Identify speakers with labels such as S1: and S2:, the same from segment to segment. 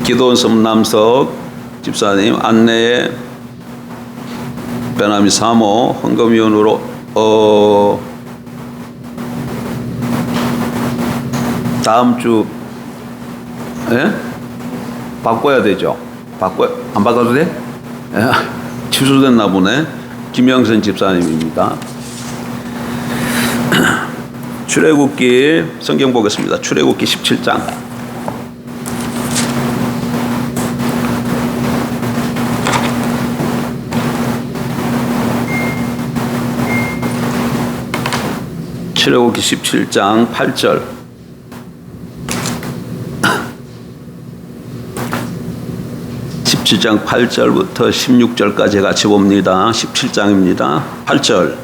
S1: 기도원 섬남석 집사님 안내에 베나미 사모 헌금위원으로 다음 주 바꿔야 되죠. 안 바꿔도 돼? 취소됐나 보네. 김영선 집사님입니다. 출애굽기 성경 보겠습니다. 출애굽기 17장. 출애굽기 17장 8절. 17장 8절부터 16절까지 같이 봅니다. 17장입니다. 8절.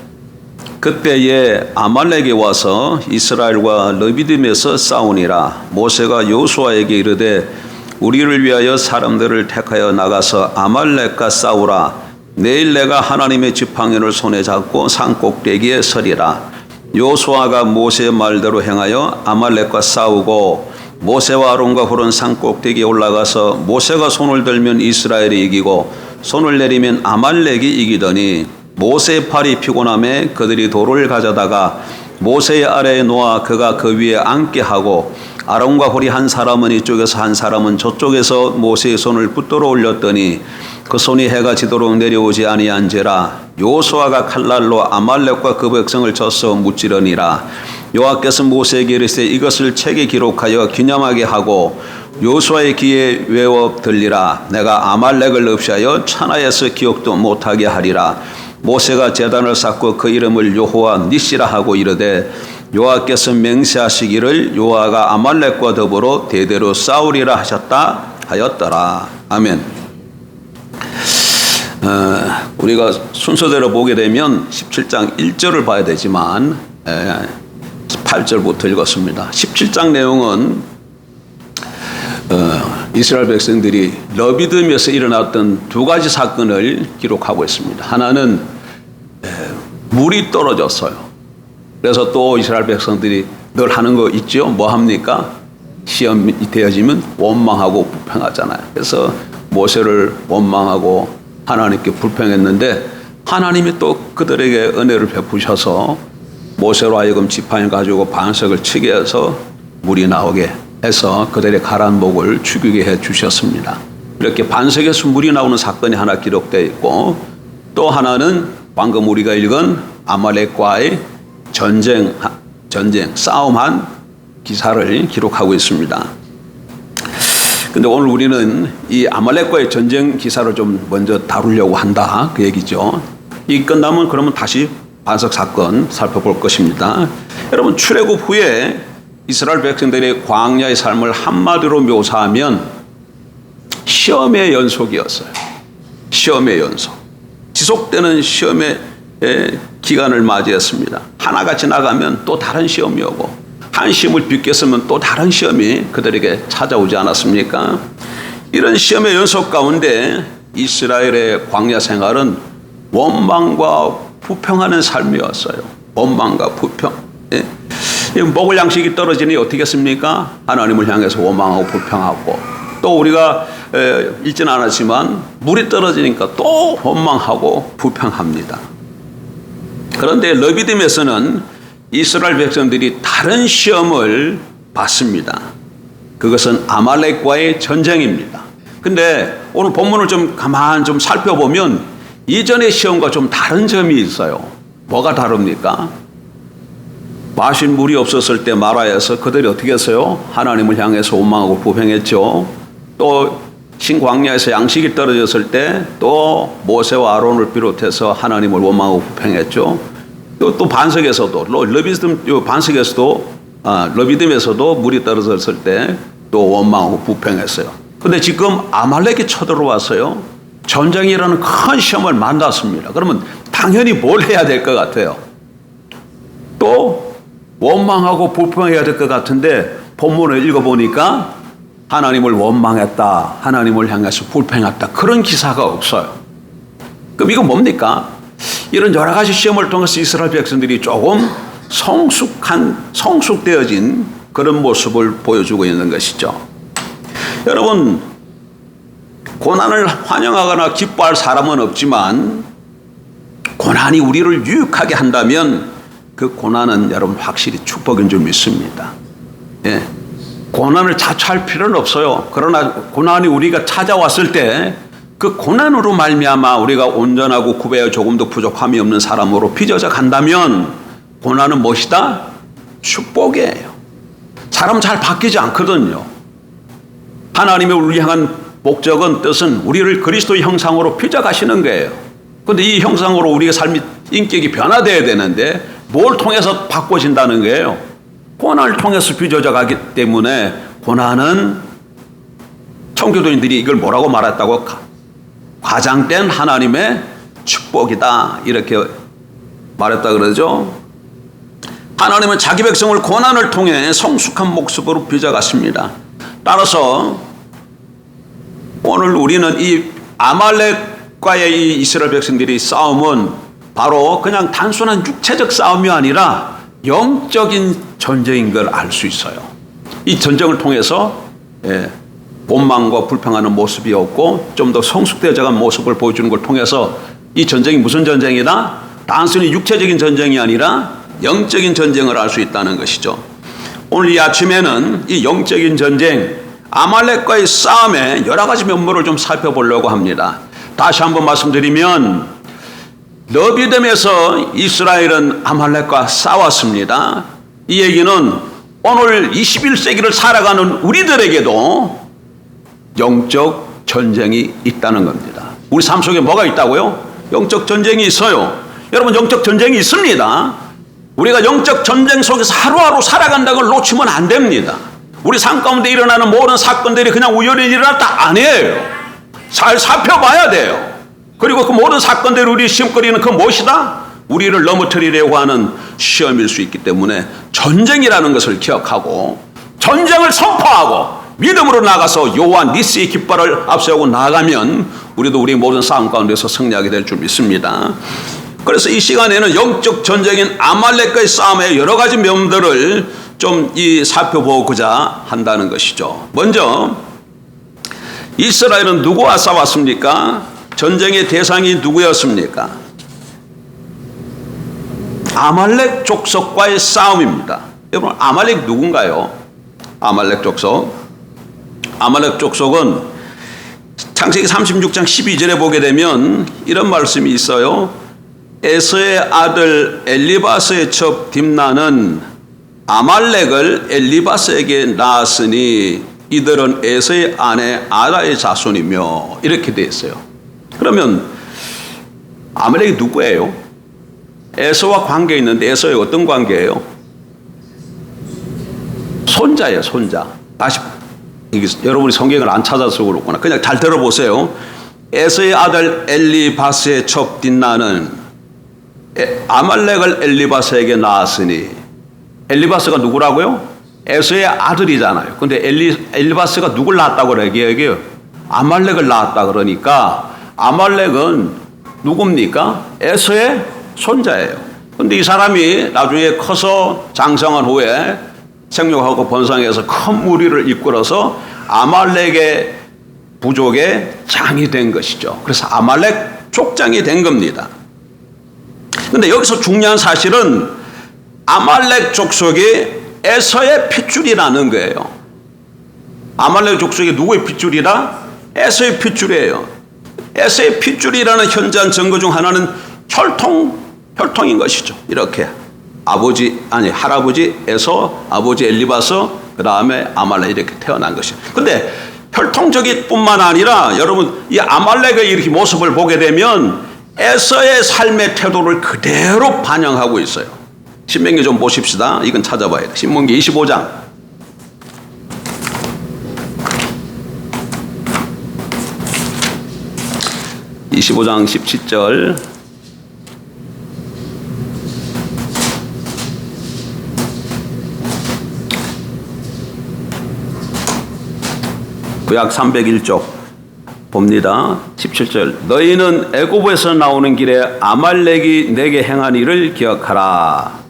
S1: 그때에 아말렉이 와서 이스라엘과 르비딤에서 싸우니라. 모세가 여호수아에게 이르되 우리를 위하여 사람들을 택하여 나가서 아말렉과 싸우라. 내일 내가 하나님의 지팡이를 손에 잡고 산 꼭대기에 서리라. 여호수아가 모세의 말대로 행하여 아말렉과 싸우고 모세와 아론과 훌은 산 꼭대기에 올라가서 모세가 손을 들면 이스라엘이 이기고 손을 내리면 아말렉이 이기더니 모세의 팔이 피곤함에 그들이 돌을 가져다가 모세의 아래에 놓아 그가 그 위에 앉게 하고 아론과 훌이 한 사람은 이쪽에서 한 사람은 저쪽에서 모세의 손을 붙들어 올렸더니 그 손이 해가 지도록 내려오지 아니한지라. 여호수아가 칼날로 아말렉과 그 백성을 쳐서 무찌르니라. 여호와께서 모세에게 이르시되 이것을 책에 기록하여 기념하게 하고 여호수아의 귀에 외워 들리라. 내가 아말렉을 없이하여 천하에서 기억도 못하게 하리라. 모세가 제단을 쌓고 그 이름을 여호와 니시라 하고 이르되 여호와께서 맹세하시기를 여호와가 아말렉과 더불어 대대로 싸우리라 하셨다 하였더라. 아멘. 우리가 순서대로 보게 되면 17장 1절을 봐야 되지만 8절부터 읽었습니다. 17장 내용은 이스라엘 백성들이 르비딤에서 일어났던 두 가지 사건을 기록하고 있습니다. 하나는 물이 떨어졌어요. 그래서 또 이스라엘 백성들이 늘 하는 거 있죠. 뭐 합니까? 시험이 되어지면 원망하고 불평하잖아요. 그래서 모세를 원망하고 하나님께 불평했는데 하나님이 또 그들에게 은혜를 베푸셔서 모세로 하여금 지팡이를 가지고 반석을 치게 해서 물이 나오게 해서 그들의 가라앉은 목을 죽이게 해 주셨습니다. 이렇게 반석에서 물이 나오는 사건이 하나 기록되어 있고 또 하나는 방금 우리가 읽은 아말렉과의 싸움한 기사를 기록하고 있습니다. 근데 오늘 우리는 이 아말렉과의 전쟁 기사를 좀 먼저 다루려고 한다 그 얘기죠. 이 끝나면 그러면 다시 반석 사건 살펴볼 것입니다. 여러분 출애굽 후에 이스라엘 백성들의 광야의 삶을 한마디로 묘사하면 시험의 연속이었어요. 시험의 연속. 지속되는 시험의 기간을 맞이했습니다. 하나가 지나가면 또 다른 시험이 오고 한 시험을 비꼈으면 또 다른 시험이 그들에게 찾아오지 않았습니까? 이런 시험의 연속 가운데 이스라엘의 광야 생활은 원망과 부평하는 삶이었어요. 원망과 부평. 먹을 양식이 떨어지니 어떻게 했습니까? 하나님을 향해서 원망하고 불평하고 또 우리가 읽지는 않았지만 물이 떨어지니까 또 원망하고 불평합니다. 그런데 르비딤에서는 이스라엘 백성들이 다른 시험을 받습니다. 그것은 아말렉과의 전쟁입니다. 근데 오늘 본문을 좀 가만 좀 살펴보면 이전의 시험과 좀 다른 점이 있어요. 뭐가 다릅니까? 마실 물이 없었을 때 마라에서 그들이 어떻게 했어요? 하나님을 향해서 원망하고 불평했죠. 또 신광야에서 양식이 떨어졌을 때 또 모세와 아론을 비롯해서 하나님을 원망하고 불평했죠. 또 반석에서도 르비딤에서도 물이 떨어졌을 때 또 원망하고 불평했어요. 근데 지금 아말렉이 쳐들어왔어요. 전쟁이라는 큰 시험을 만났습니다. 그러면 당연히 뭘 해야 될 것 같아요? 또 원망하고 불평해야 될 것 같은데 본문을 읽어보니까 하나님을 원망했다, 하나님을 향해서 불평했다 그런 기사가 없어요. 그럼 이건 뭡니까? 이런 여러 가지 시험을 통해서 이스라엘 백성들이 조금 성숙되어진 그런 모습을 보여주고 있는 것이죠. 여러분 고난을 환영하거나 기뻐할 사람은 없지만 고난이 우리를 유익하게 한다면 그 고난은 여러분 확실히 축복인 줄 믿습니다. 예. 고난을 자처할 필요는 없어요. 그러나 고난이 우리가 찾아왔을 때 그 고난으로 말미암아 우리가 온전하고 구배에 조금도 부족함이 없는 사람으로 빚어져 간다면 고난은 무엇이다? 축복이에요. 사람 잘 바뀌지 않거든요. 하나님의 우리를 향한 목적은 뜻은 우리를 그리스도의 형상으로 빚어가시는 거예요. 그런데 이 형상으로 우리의 삶이 인격이 변화되어야 되는데 뭘 통해서 바꿔진다는 거예요? 고난을 통해서 빚어져 가기 때문에 고난은 청교도인들이 이걸 뭐라고 말했다고? 과장된 하나님의 축복이다 이렇게 말했다 그러죠. 하나님은 자기 백성을 고난을 통해 성숙한 모습으로 빚어갔습니다. 따라서 오늘 우리는 이 아말렉과의 이 이스라엘 백성들의 싸움은 바로 그냥 단순한 육체적 싸움이 아니라 영적인 전쟁인 걸 알 수 있어요. 이 전쟁을 통해서 원망과 불평하는 모습이었고 좀 더 성숙되어져간 모습을 보여주는 걸 통해서 이 전쟁이 무슨 전쟁이다? 단순히 육체적인 전쟁이 아니라 영적인 전쟁을 알 수 있다는 것이죠. 오늘 이 아침에는 이 영적인 전쟁 아말렉과의 싸움의 여러 가지 면모를 좀 살펴보려고 합니다. 다시 한번 말씀드리면 너비뎀에서 이스라엘은 아말렉과 싸웠습니다. 이 얘기는 오늘 21세기를 살아가는 우리들에게도 영적 전쟁이 있다는 겁니다. 우리 삶 속에 뭐가 있다고요? 영적 전쟁이 있어요. 여러분 영적 전쟁이 있습니다. 우리가 영적 전쟁 속에서 하루하루 살아간다는 걸 놓치면 안 됩니다. 우리 삶 가운데 일어나는 모든 사건들이 그냥 우연히 일어났다 아니에요. 잘 살펴봐야 돼요. 그리고 그 모든 사건들이 우리 시험거리는 그 무엇이다? 우리를 넘어뜨리려고 하는 시험일 수 있기 때문에 전쟁이라는 것을 기억하고 전쟁을 선포하고 믿음으로 나가서 여호와 니스의 깃발을 앞세우고 나가면 우리도 우리 모든 싸움 가운데서 승리하게 될 줄 믿습니다. 그래서 이 시간에는 영적 전쟁인 아말렉과의 싸움의 여러 가지 면들을 좀 살펴보고자 한다는 것이죠. 먼저 이스라엘은 누구와 싸웠습니까? 전쟁의 대상이 누구였습니까? 아말렉 족속과의 싸움입니다. 여러분 아말렉 누군가요? 아말렉 족속은 창세기 36장 12절에 보게 되면 이런 말씀이 있어요. 에서의 아들 엘리바스의 첩 딥나는 아말렉을 엘리바스에게 낳았으니 이들은 에서의 아내 아다의 자손이며 이렇게 되어 있어요. 그러면 아말렉이 누구예요? 에서와 관계 있는데 에서의 어떤 관계예요? 손자예요, 손자. 다시 여러분이 성경을 안 찾아서 그렇구나. 그냥 잘 들어보세요. 에서의 아들 엘리바스의 첩 딥나는 아말렉을 엘리바스에게 낳았으니 엘리바스가 누구라고요? 에서의 아들이잖아요. 근데 엘리바스가 누굴 낳았다고 얘기해요? 아말렉을 낳았다 그러니까 아말렉은 누굽니까? 에서의 손자예요. 근데 이 사람이 나중에 커서 장성한 후에 생육하고 번성해서 큰 무리를 이끌어서 아말렉의 부족의 장이 된 것이죠. 그래서 아말렉 족장이 된 겁니다. 근데 여기서 중요한 사실은 아말렉 족속이 에서의 핏줄이라는 거예요. 아말렉 족속이 누구의 핏줄이라? 에서의 핏줄이에요. 에서의 핏줄이라는 현저한 증거 중 하나는 혈통인 것이죠. 이렇게 할아버지 에서, 아버지 엘리바스, 그 다음에 아말렉 이렇게 태어난 것이에요. 근데 혈통적인 뿐만 아니라 여러분 이 아말렉의 이렇게 모습을 보게 되면 에서의 삶의 태도를 그대로 반영하고 있어요. 신명기 좀 보십시다. 이건 찾아봐야 돼. 신명기 25장. 25장 17절. 구약 301쪽 봅니다. 17절. 너희는 애고부에서 나오는 길에 아말렉이 내게 행한 일을 기억하라.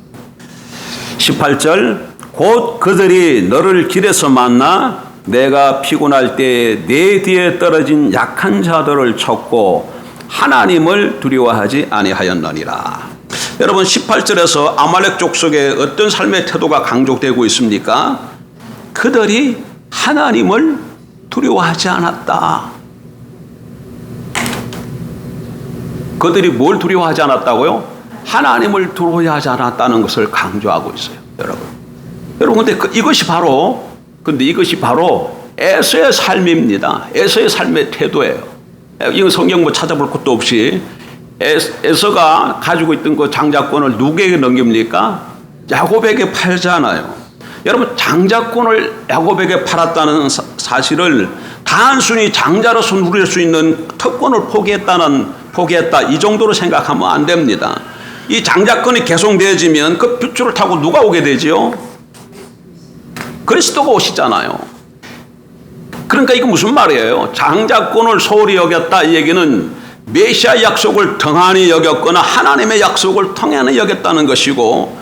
S1: 18절. 곧 그들이 너를 길에서 만나 내가 피곤할 때 내 뒤에 떨어진 약한 자들을 쳤고 하나님을 두려워하지 아니하였느니라. 여러분 18절에서 아말렉 족속의 어떤 삶의 태도가 강조되고 있습니까? 그들이 하나님을 두려워하지 않았다. 그들이 뭘 두려워하지 않았다고요? 하나님을 두려워하지 않았다는 것을 강조하고 있어요. 여러분 근데 이것이 바로 에서의 삶입니다. 에서의 삶의 태도예요. 이건 성경 찾아볼 것도 없이 에서가 가지고 있던 그 장자권을 누구에게 넘깁니까? 야곱에게 팔잖아요. 여러분 장자권을 야곱에게 팔았다는 사실을 단순히 장자로서 누릴 수 있는 특권을 포기했다 이 정도로 생각하면 안 됩니다. 이 장자권이 계속되어지면 그 둏줄을 타고 누가 오게 되지요? 그리스도가 오시잖아요. 그러니까 이거 무슨 말이에요? 장자권을 소홀히 여겼다 이 얘기는 메시아 약속을 등한히 여겼거나 하나님의 약속을 등한히 여겼다는 것이고,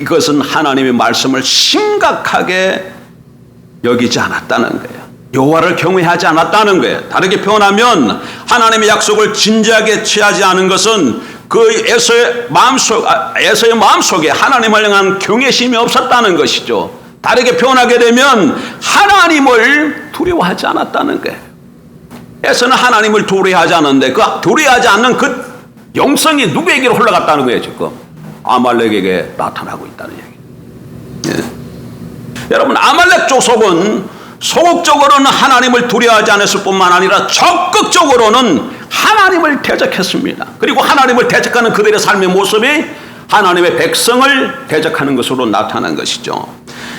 S1: 이것은 하나님의 말씀을 심각하게 여기지 않았다는 거예요. 여호와를 경외하지 않았다는 거예요. 다르게 표현하면 하나님의 약속을 진지하게 취하지 않은 것은 그 에서의 마음속에 하나님을 향한 경외심이 없었다는 것이죠. 다르게 표현하게 되면 하나님을 두려워하지 않았다는 거예요. 에서는 하나님을 두려워하지 않는데 그 두려워하지 않는 그 영성이 누구에게로 흘러갔다는 거예요. 지금 아말렉에게 나타나고 있다는 얘기. 예. 여러분 아말렉 족속은 소극적으로는 하나님을 두려워하지 않았을 뿐만 아니라 적극적으로는 하나님을 대적했습니다. 그리고 하나님을 대적하는 그들의 삶의 모습이 하나님의 백성을 대적하는 것으로 나타난 것이죠.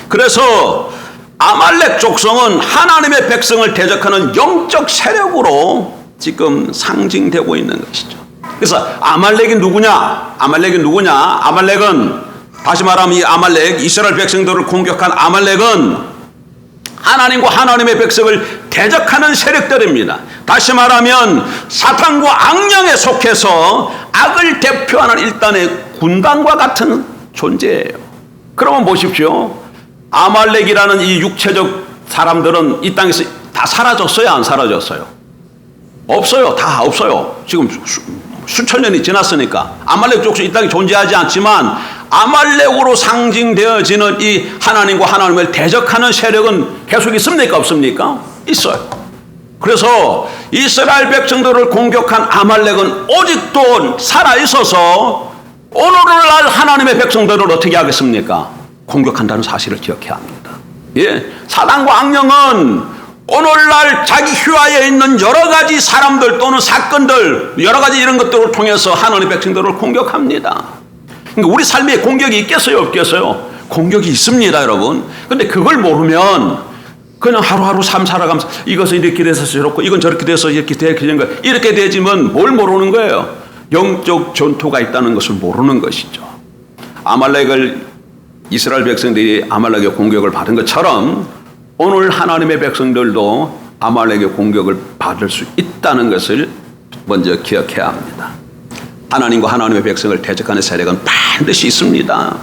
S1: 그래서 아말렉 족속은 하나님의 백성을 대적하는 영적 세력으로 지금 상징되고 있는 것이죠. 그래서 아말렉이 누구냐? 아말렉은 다시 말하면 이 아말렉, 이스라엘 백성들을 공격한 아말렉은 하나님과 하나님의 백성을 대적하는 세력들입니다. 다시 말하면 사탄과 악령에 속해서 악을 대표하는 일단의 군단과 같은 존재예요. 그러면 보십시오. 아말렉이라는 이 육체적 사람들은 이 땅에서 다 사라졌어요? 안 사라졌어요? 없어요. 다 없어요. 지금 수천 년이 지났으니까. 아말렉 족속 이 땅에 존재하지 않지만 아말렉으로 상징되어지는 이 하나님과 하나님을 대적하는 세력은 계속 있습니까? 없습니까? 있어요. 그래서 이스라엘 백성들을 공격한 아말렉은 오직도 살아있어서 오늘날 하나님의 백성들을 어떻게 하겠습니까? 공격한다는 사실을 기억해야 합니다. 예, 사단과 악령은 오늘날 자기 휘하에 있는 여러 가지 사람들 또는 사건들, 여러 가지 이런 것들을 통해서 하나님의 백성들을 공격합니다. 그러니까 우리 삶에 공격이 있겠어요, 없겠어요? 공격이 있습니다, 여러분. 근데 그걸 모르면 그냥 하루하루 삶 살아가면서 이것은 이렇게 돼서 저렇고 이건 저렇게 돼서 이렇게 되는 거 이렇게 되지만 뭘 모르는 거예요? 영적 전투가 있다는 것을 모르는 것이죠. 아말렉을 이스라엘 백성들이 아말렉의 공격을 받은 것처럼 오늘 하나님의 백성들도 아말렉의 공격을 받을 수 있다는 것을 먼저 기억해야 합니다. 하나님과 하나님의 백성을 대적하는 세력은 반드시 있습니다.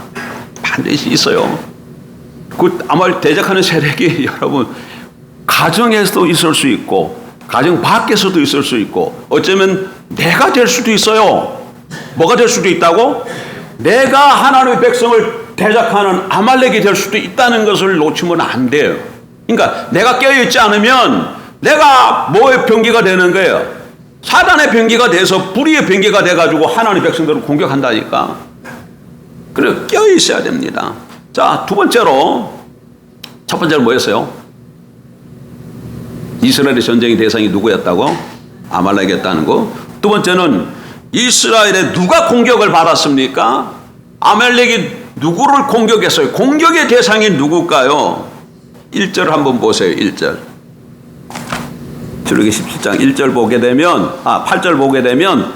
S1: 반드시 있어요. 그 아말렉 대적하는 세력이 여러분 가정에서도 있을 수 있고 가정 밖에서도 있을 수 있고 어쩌면 내가 될 수도 있어요. 뭐가 될 수도 있다고? 내가 하나님의 백성을 대적하는 아말렉이 될 수도 있다는 것을 놓치면 안 돼요. 그러니까 내가 깨어있지 않으면 내가 뭐의 병기가 되는 거예요? 사단의 병기가 돼서 불의의 병기가 돼가지고 하나님의 백성들을 공격한다니까. 그래서 깨어있어야 됩니다. 자, 두 번째로, 첫 번째로 뭐였어요? 이스라엘의 전쟁의 대상이 누구였다고? 아말렉이었다는 거. 두 번째는 이스라엘에 누가 공격을 받았습니까? 아말렉이 누구를 공격했어요? 공격의 대상이 누굴까요? 1절 한번 보세요. 1절. 출애굽기 17장 1절 보게 되면 8절 보게 되면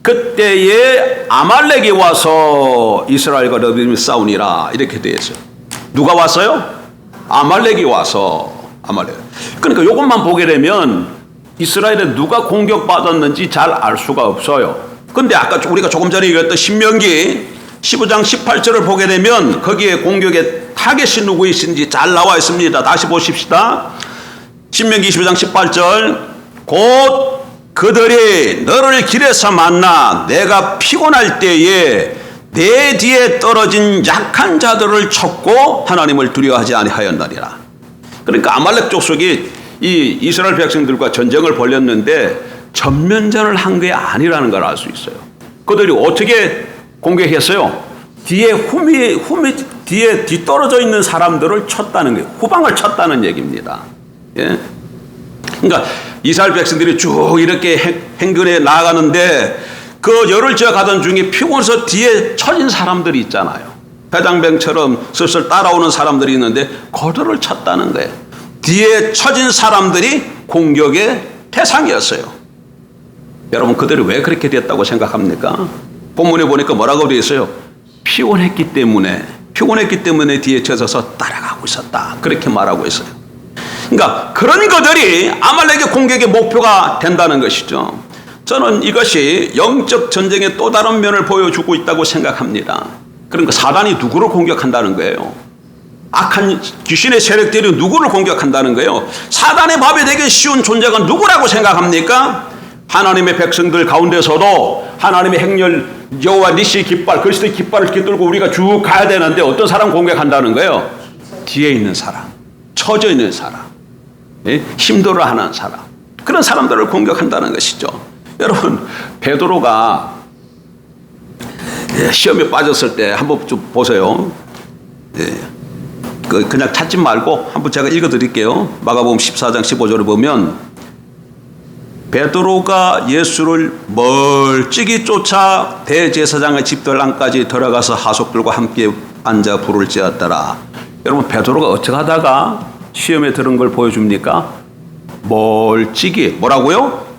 S1: 그때에 아말렉이 와서 이스라엘과 러비임이 싸우니라 이렇게 되어 있어요. 누가 왔어요? 아말렉이 와서. 아말렉. 그러니까 이것만 보게 되면 이스라엘에 누가 공격받았는지 잘 알 수가 없어요. 근데 아까 우리가 조금 전에 얘기했던 신명기 15장 18절을 보게 되면 거기에 공격의 타겟이 누구이신지 잘 나와 있습니다. 다시 보십시다. 신명기 25장 18절 곧 그들이 너를 길에서 만나 내가 피곤할 때에 내 뒤에 떨어진 약한 자들을 쳤고 하나님을 두려워하지 아니하였느니라. 그러니까 아말렉 족속이 이 이스라엘 백성들과 전쟁을 벌였는데 전면전을 한 게 아니라는 걸 알 수 있어요. 그들이 어떻게 공격했어요? 뒤에 뒤떨어져 있는 사람들을 쳤다는 거예요. 후방을 쳤다는 얘기입니다. 예? 그러니까 이스라엘 백성들이 쭉 이렇게 행군해 나가는데 그 열을 지어 가던 중에 피곤해서 뒤에 처진 사람들이 있잖아요. 배당병처럼 슬슬 따라오는 사람들이 있는데 그들을 쳤다는 거예요. 뒤에 처진 사람들이 공격의 대상이었어요. 여러분 그들이 왜 그렇게 됐다고 생각합니까? 본문에 보니까 뭐라고 되어 있어요? 피곤했기 때문에 뒤에 쳐져서 따라가고 있었다. 그렇게 말하고 있어요. 그러니까 그런 것들이 아말렉의 공격의 목표가 된다는 것이죠. 저는 이것이 영적 전쟁의 또 다른 면을 보여주고 있다고 생각합니다. 그러니까 사단이 누구를 공격한다는 거예요? 악한 귀신의 세력들이 누구를 공격한다는 거예요? 사단의 밥이 되기 쉬운 존재가 누구라고 생각합니까? 하나님의 백성들 가운데서도 하나님의 행렬 여호와 니시 깃발 그리스도의 깃발을 깃들고 우리가 쭉 가야 되는데 어떤 사람 공격한다는 거예요? 뒤에 있는 사람, 처져 있는 사람, 힘들어하는 사람, 그런 사람들을 공격한다는 것이죠. 여러분 베드로가 시험에 빠졌을 때 한번 좀 보세요. 그냥 찾지 말고 한번 제가 읽어드릴게요. 마가복음 14장 15절을 보면 베드로가 예수를 멀찍이 쫓아 대제사장의 집들안까지 들어가서 하속들과 함께 앉아 불을 지었더라. 여러분 베드로가 어떻게 하다가 시험에 들은 걸 보여줍니까? 멀찍이 뭐라고요?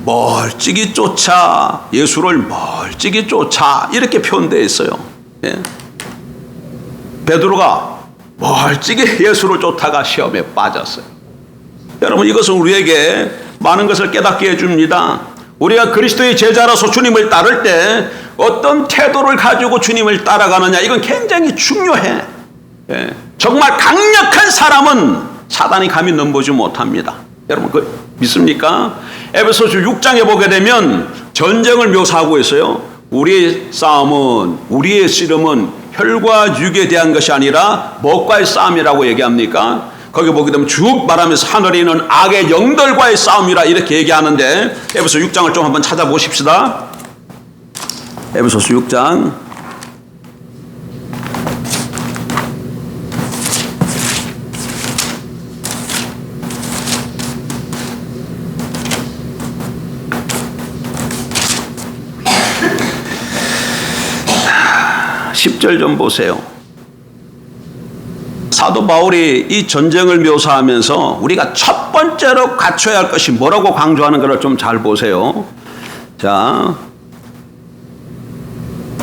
S1: 멀찍이 쫓아 예수를 멀찍이 쫓아 이렇게 표현되어 있어요. 예? 베드로가 멀찍이 예수를 쫓다가 시험에 빠졌어요. 여러분 이것은 우리에게 많은 것을 깨닫게 해줍니다. 우리가 그리스도의 제자로서 주님을 따를 때 어떤 태도를 가지고 주님을 따라가느냐 이건 굉장히 중요해. 예. 정말 강력한 사람은 사단이 감히 넘보지 못합니다. 여러분 그 믿습니까? 에베소서 6장에 보게 되면 전쟁을 묘사하고 있어요. 우리의 싸움은 우리의 씨름은 혈과 육에 대한 것이 아니라 무엇과의 싸움이라고 얘기합니까? 거기 보게 되면 쭉 말하면서 하늘에 있는 악의 영들과의 싸움이라 이렇게 얘기하는데 에베소 6장을 좀 한번 찾아보십시다. 에베소서 6장 10절 좀 보세요. 사도 바울이 이 전쟁을 묘사하면서 우리가 첫 번째로 갖춰야 할 것이 뭐라고 강조하는 것을 좀 잘 보세요. 자,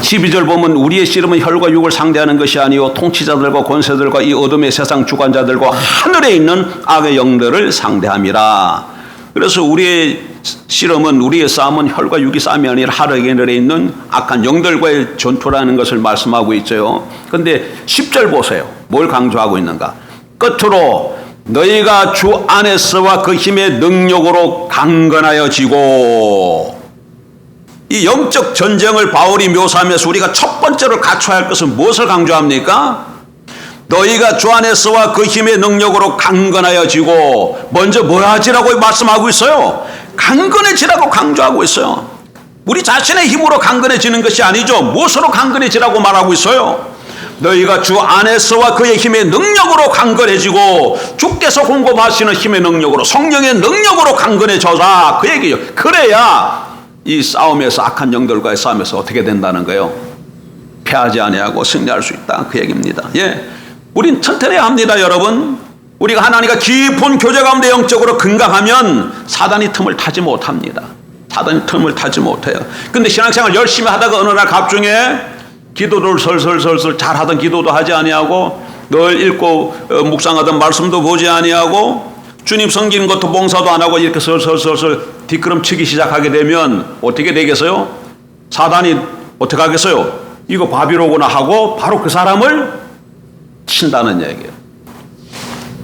S1: 12절 보면 우리의 씨름은 혈과 육을 상대하는 것이 아니요 통치자들과 권세들과 이 어둠의 세상 주관자들과 하늘에 있는 악의 영들을 상대함이라. 그래서 우리의 씨름은 우리의 싸움은 혈과 육이 싸움이 아니라 하늘에 있는 악한 영들과의 전투라는 것을 말씀하고 있죠. 그런데 10절 보세요. 뭘 강조하고 있는가? 끝으로 너희가 주 안에서와 그 힘의 능력으로 강건하여지고. 이 영적 전쟁을 바울이 묘사하면서 우리가 첫 번째로 갖춰야 할 것은 무엇을 강조합니까? 너희가 주 안에서와 그 힘의 능력으로 강건하여지고. 먼저 뭐 하지라고 말씀하고 있어요? 강건해지라고 강조하고 있어요. 우리 자신의 힘으로 강건해지는 것이 아니죠. 무엇으로 강건해지라고 말하고 있어요? 너희가 주 안에서와 그의 힘의 능력으로 강건해지고 주께서 공급하시는 힘의 능력으로 성령의 능력으로 강건해져라 그 얘기예요. 그래야 이 싸움에서 악한 영들과의 싸움에서 어떻게 된다는 거예요? 패하지 아니하고 승리할 수 있다 그 얘기입니다. 예, 우린 튼튼해야 합니다. 여러분 우리가 하나님과 깊은 교제 가운데 영적으로 건강하면 사단이 틈을 타지 못합니다. 사단이 틈을 타지 못해요. 근데 신앙생활 열심히 하다가 어느 날 갑중에 기도를 설설설설 잘하던 기도도 하지 아니하고 늘 읽고 묵상하던 말씀도 보지 아니하고 주님 섬기는 것도 봉사도 안 하고 이렇게 설설설설 뒷걸음치기 시작하게 되면 어떻게 되겠어요? 사단이 어떻게 하겠어요? 이거 바비로구나 하고 바로 그 사람을 친다는 얘기예요.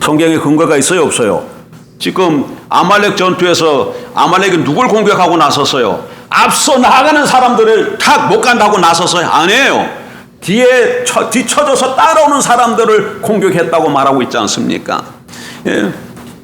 S1: 성경에 근거가 있어요, 없어요? 지금 아말렉 전투에서 아말렉이 누굴 공격하고 나섰어요? 앞서 나가는 사람들을 탁 못 간다고 나섰어요? 아니에요. 뒤쳐져서 따라오는 사람들을 공격했다고 말하고 있지 않습니까? 예.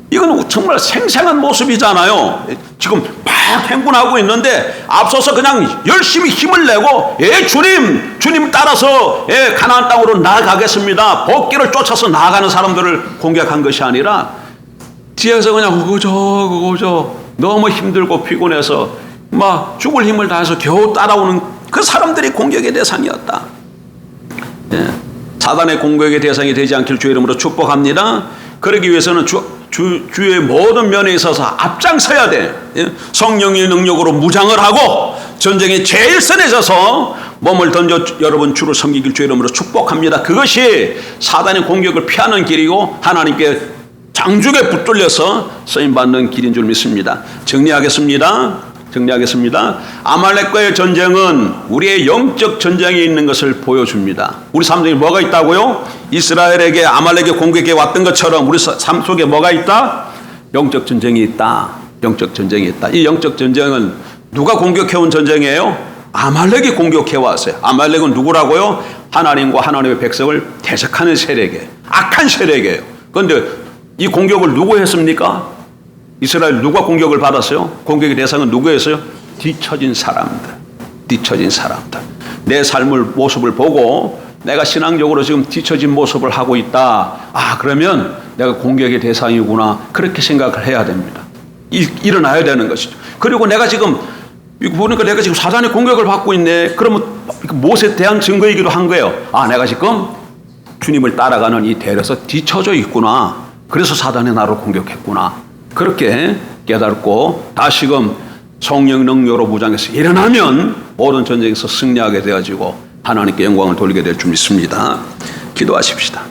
S1: 이건 정말 생생한 모습이잖아요. 지금 막 행군하고 있는데 앞서서 그냥 열심히 힘을 내고 주님 따라서 가나안 땅으로 나아가겠습니다. 복귀를 쫓아서 나아가는 사람들을 공격한 것이 아니라 뒤에서 그냥 그거저 너무 힘들고 피곤해서 막 죽을 힘을 다해서 겨우 따라오는 그 사람들이 공격의 대상이었다. 예. 사단의 공격의 대상이 되지 않길 주의 이름으로 축복합니다. 그러기 위해서는 주의 모든 면에 있어서 앞장서야 돼. 성령의 능력으로 무장을 하고 전쟁에 제일 선해져서 몸을 던져 여러분 주를 섬기길 주의 이름으로 축복합니다. 그것이 사단의 공격을 피하는 길이고 하나님께 장중에 붙들려서 쓰임받는 길인 줄 믿습니다. 정리하겠습니다. 아말렉과의 전쟁은 우리의 영적 전쟁에 있는 것을 보여줍니다. 우리 삶 속에 뭐가 있다고요? 이스라엘에게 아말렉의 공격에 왔던 것처럼 우리 삶 속에 뭐가 있다? 영적 전쟁이 있다. 이 영적 전쟁은 누가 공격해온 전쟁이에요? 아말렉이 공격해왔어요. 아말렉은 누구라고요? 하나님과 하나님의 백성을 대적하는 세력이에요. 악한 세력이에요. 그런데 이 공격을 누구 했습니까? 이스라엘 누가 공격을 받았어요? 공격의 대상은 누구였어요? 뒤처진 사람들. 내 삶을 모습을 보고 내가 신앙적으로 지금 뒤처진 모습을 하고 있다. 그러면 내가 공격의 대상이구나. 그렇게 생각을 해야 됩니다. 일어나야 되는 것이죠. 그리고 내가 지금 보니까 내가 지금 사단의 공격을 받고 있네. 그러면 무엇에 대한 증거이기도 한 거예요. 내가 지금 주님을 따라가는 이 대열에서 뒤처져 있구나. 그래서 사단이 나를 공격했구나. 그렇게 깨닫고 다시금 성령 능력으로 무장해서 일어나면 모든 전쟁에서 승리하게 되어지고 하나님께 영광을 돌리게 될 줄 믿습니다. 기도하십시다.